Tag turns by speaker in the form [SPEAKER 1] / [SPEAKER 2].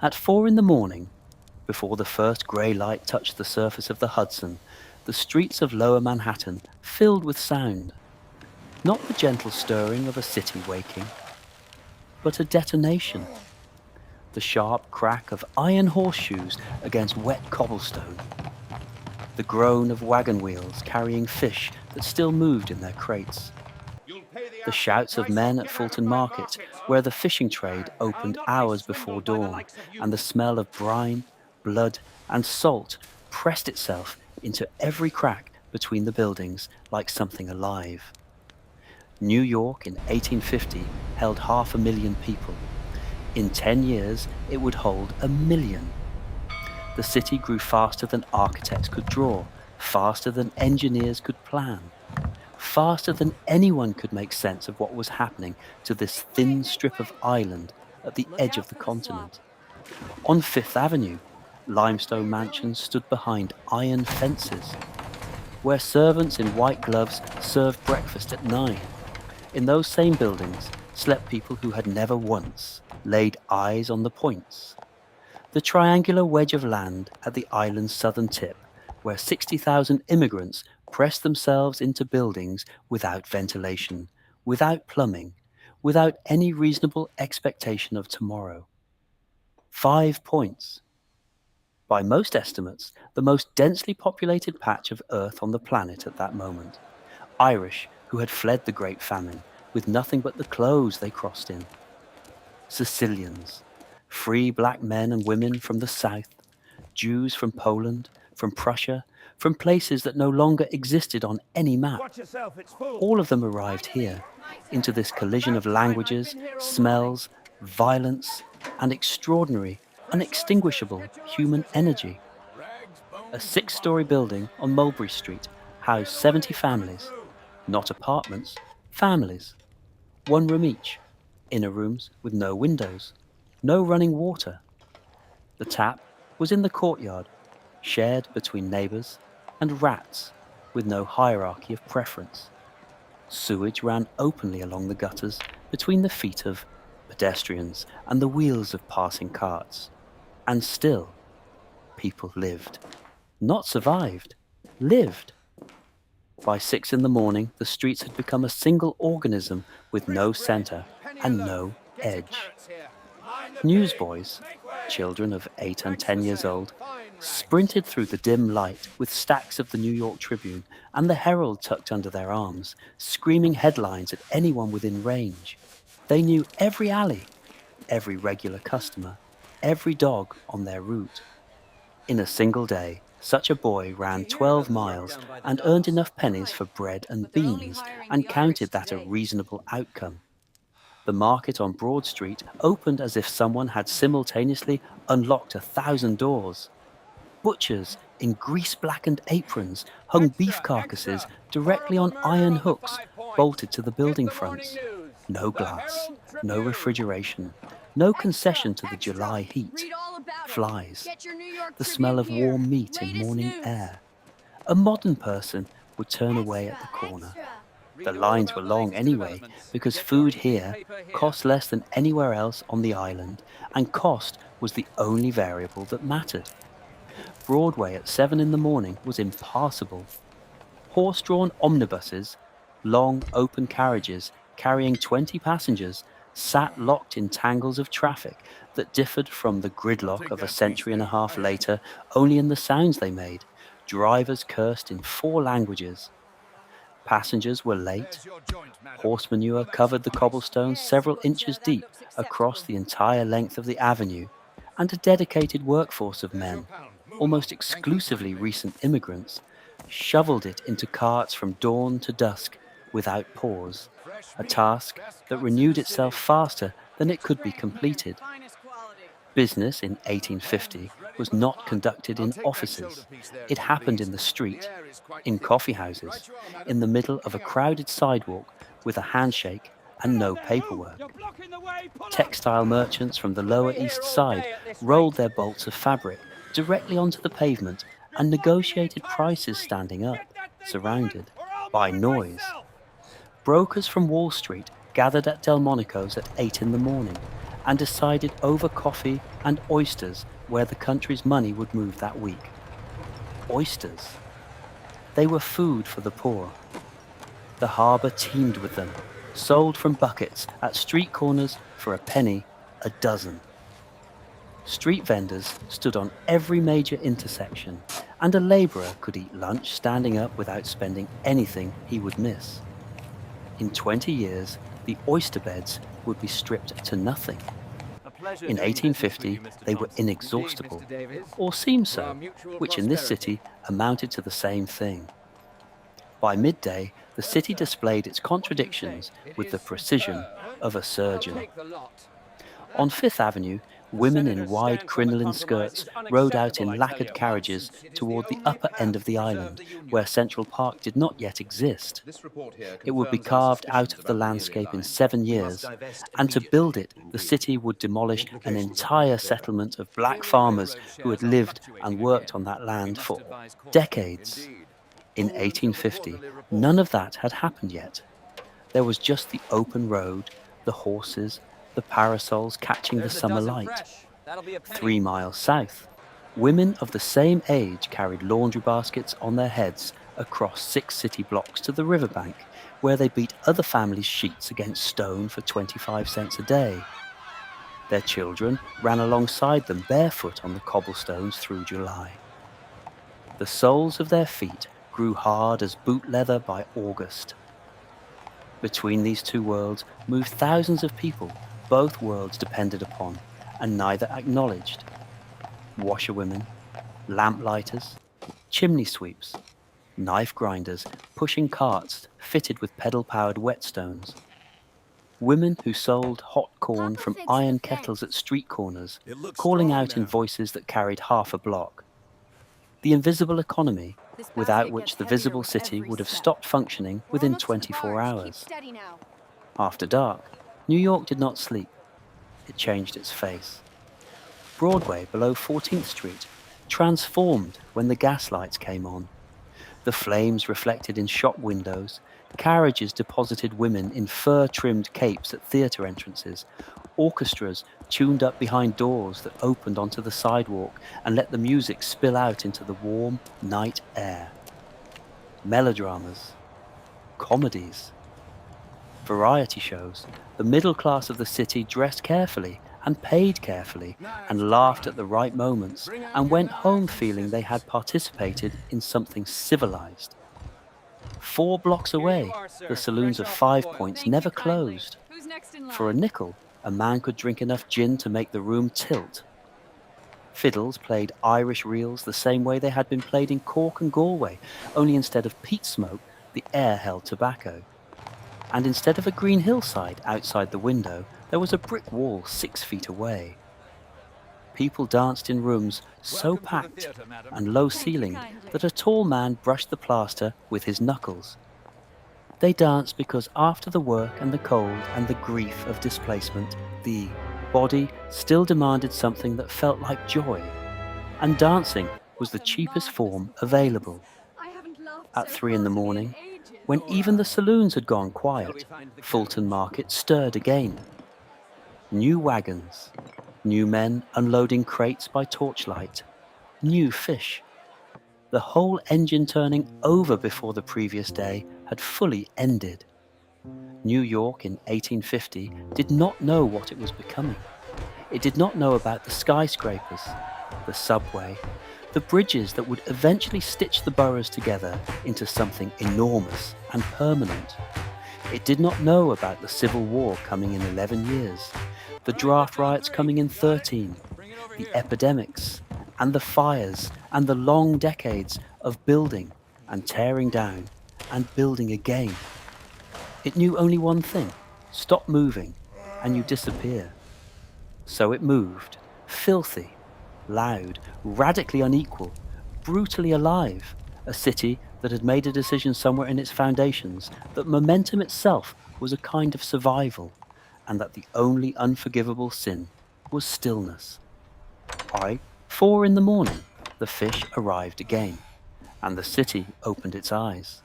[SPEAKER 1] At 4 in the morning, before the first grey light touched the surface of the Hudson, the streets of Lower Manhattan filled with sound. Not the gentle stirring of a city waking, but a detonation. The sharp crack of iron horseshoes against wet cobblestone. The groan of wagon wheels carrying fish that still moved in their crates. The shouts of men at Fulton Market, where the fishing trade opened hours before dawn, and the smell of brine, blood, and salt pressed itself into every crack between the buildings like something alive. New York in 1850 held 500,000 people. In 10 years, it would hold 1,000,000. The city grew faster than architects could draw, faster than engineers could plan, faster than anyone could make sense of what was happening to this thin strip of island at the edge of the continent. On Fifth Avenue, limestone mansions stood behind iron fences, where servants in white gloves served breakfast at 9. In those same buildings slept people who had never once laid eyes on the points. The triangular wedge of land at the island's southern tip, where 60,000 immigrants pressed themselves into buildings without ventilation, without plumbing, without any reasonable expectation of tomorrow. 5 points. By most estimates, the most densely populated patch of earth on the planet at that moment. Irish who had fled the Great Famine with nothing but the clothes they crossed in. Sicilians, free black men and women from the south, Jews from Poland, from Prussia, from places that no longer existed on any map. All of them arrived here, into this collision of languages, smells, violence, and extraordinary, unextinguishable human energy. A 6-story building on Mulberry Street housed 70 families, not apartments, families, 1 room each, inner rooms with no windows, no running water. The tap was in the courtyard, shared between neighbours, and rats with no hierarchy of preference. Sewage ran openly along the gutters between the feet of pedestrians and the wheels of passing carts. And still, people lived. Not survived, lived. By 6 in the morning, the streets had become a single organism with no centre and no edge. Newsboys, children of 8 and 10 years old, sprinted through the dim light with stacks of the New York Tribune and the Herald tucked under their arms, screaming headlines at anyone within range. They knew every alley, every regular customer, every dog on their route. In a single day, such a boy ran 12 miles and earned enough pennies for bread and beans and counted that a reasonable outcome. The market on Broad Street opened as if someone had simultaneously unlocked 1,000 doors. Butchers in grease-blackened aprons hung beef carcasses directly on iron hooks bolted to the building fronts. No glass, no refrigeration, no concession to the July heat. Flies, the smell of warm meat in morning air. A modern person would turn away at the corner. The lines were long anyway, because food here cost less than anywhere else on the island, and cost was the only variable that mattered. Broadway at 7 in the morning was impassable. Horse-drawn omnibuses, long open carriages carrying 20 passengers, sat locked in tangles of traffic that differed from the gridlock of a century and a half later only in the sounds they made. Drivers cursed in 4 languages. Passengers were late. Horse manure covered the cobblestones several inches deep across the entire length of the avenue, and a dedicated workforce of men, almost exclusively recent immigrants, shoveled it into carts from dawn to dusk without pause, a task that renewed itself faster than it could be completed. Business in 1850 was not conducted in offices. It happened in the street, in coffee houses, in the middle of a crowded sidewalk with a handshake and no paperwork. Textile merchants from the Lower East Side rolled their bolts of fabric directly onto the pavement and negotiated prices standing up, surrounded by noise. Brokers from Wall Street gathered at Delmonico's at 8 in the morning and decided over coffee and oysters where the country's money would move that week. Oysters. They were food for the poor. The harbour teemed with them, sold from buckets at street corners for a penny a dozen. Street vendors stood on every major intersection, and a labourer could eat lunch standing up without spending anything he would miss. In 20 years, the oyster beds would be stripped to nothing. In 1850, they were inexhaustible, or seemed so, which in this city amounted to the same thing. By midday, the city displayed its contradictions with the precision of a surgeon. On Fifth Avenue, women in wide crinoline skirts rode out in lacquered carriages toward the upper end of the island, where Central Park did not yet exist. It would be carved out of the landscape in 7 years, and to build it, the city would demolish an entire settlement of black farmers who had lived and worked on that land for decades. In 1850, none of that had happened yet. There was just the open road, the horses, the parasols catching the summer light. 3 miles south, women of the same age carried laundry baskets on their heads across 6 city blocks to the riverbank, where they beat other families' sheets against stone for 25 cents a day. Their children ran alongside them barefoot on the cobblestones through July. The soles of their feet grew hard as boot leather by August. Between these two worlds moved thousands of people, both worlds depended upon, and neither acknowledged. Washerwomen, lamplighters, chimney sweeps, knife grinders pushing carts fitted with pedal-powered whetstones. Women who sold hot corn from iron kettles at street corners, calling out in voices that carried half a block. The invisible economy, without which the visible city would have stopped functioning within 24 hours. After dark, New York did not sleep. It changed its face. Broadway below 14th Street transformed when the gaslights came on. The flames reflected in shop windows, carriages deposited women in fur-trimmed capes at theatre entrances, orchestras tuned up behind doors that opened onto the sidewalk and let the music spill out into the warm night air. Melodramas, comedies, variety shows. The middle class of the city dressed carefully and paid carefully and laughed at the right moments and went home feeling they had participated in something civilized. 4 blocks away, the saloons of 5 Points never closed. For a nickel, a man could drink enough gin to make the room tilt. Fiddles played Irish reels the same way they had been played in Cork and Galway, only instead of peat smoke, the air held tobacco. And instead of a green hillside outside the window, there was a brick wall 6 feet away. People danced in rooms so packed and low-ceilinged that a tall man brushed the plaster with his knuckles. They danced because after the work and the cold and the grief of displacement, the body still demanded something that felt like joy, and dancing was the cheapest form available. At 3 in the morning, when even the saloons had gone quiet, Fulton Market stirred again. New wagons, new men unloading crates by torchlight, new fish. The whole engine turning over before the previous day had fully ended. New York in 1850 did not know what it was becoming. It did not know about the skyscrapers, the subway, the bridges that would eventually stitch the boroughs together into something enormous and permanent. It did not know about the Civil War coming in 11 years, the draft riots coming in 13, the epidemics and the fires and the long decades of building and tearing down and building again. It knew only one thing: stop moving and you disappear. So it moved, filthy, loud, radically unequal, brutally alive, a city that had made a decision somewhere in its foundations that momentum itself was a kind of survival, and that the only unforgivable sin was stillness. By 4 in the morning, the fish arrived again, and the city opened its eyes.